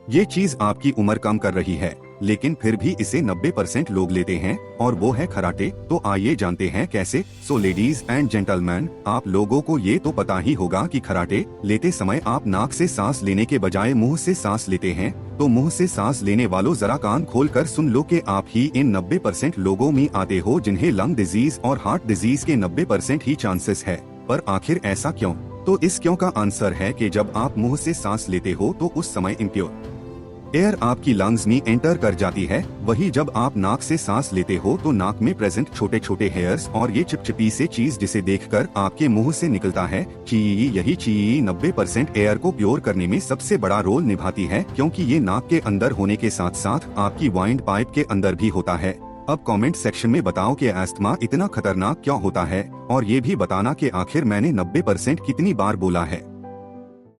ये चीज आपकी उम्र कम कर रही है, लेकिन फिर भी इसे 90% लोग लेते हैं और वो है खराटे। तो आइए जानते हैं कैसे। सो लेडीज एंड जेंटलमैन, आप लोगों को ये तो पता ही होगा कि खराटे लेते समय आप नाक से सांस लेने के बजाय मुंह से सांस लेते हैं। तो मुंह से सांस लेने वालों जरा कान खोल कर सुन लो कि आप ही इन 90% लोगों में आते हो जिन्हें लंग डिजीज और हार्ट डिजीज के 90% ही चांसेस है। पर आखिर ऐसा क्यों? तो इस क्यों का आंसर है कि जब आप मुंह से सांस लेते हो तो उस समय इम्प्योर एयर आपकी लंग्स में एंटर कर जाती है। वही जब आप नाक से सांस लेते हो तो नाक में प्रेजेंट छोटे छोटे हेयर्स और ये चिपचिपी से चीज जिसे देखकर आपके मुंह से निकलता है ची, यही ची 90% एयर को प्योर करने में सबसे बड़ा रोल निभाती है, क्योंकि ये नाक के अंदर होने के साथ साथ आपकी वाइंड पाइप के अंदर भी होता है। अब कमेंट सेक्शन में बताओ कि अस्थमा इतना खतरनाक क्यों होता है, और ये भी बताना कि आखिर मैंने 90% कितनी बार बोला है।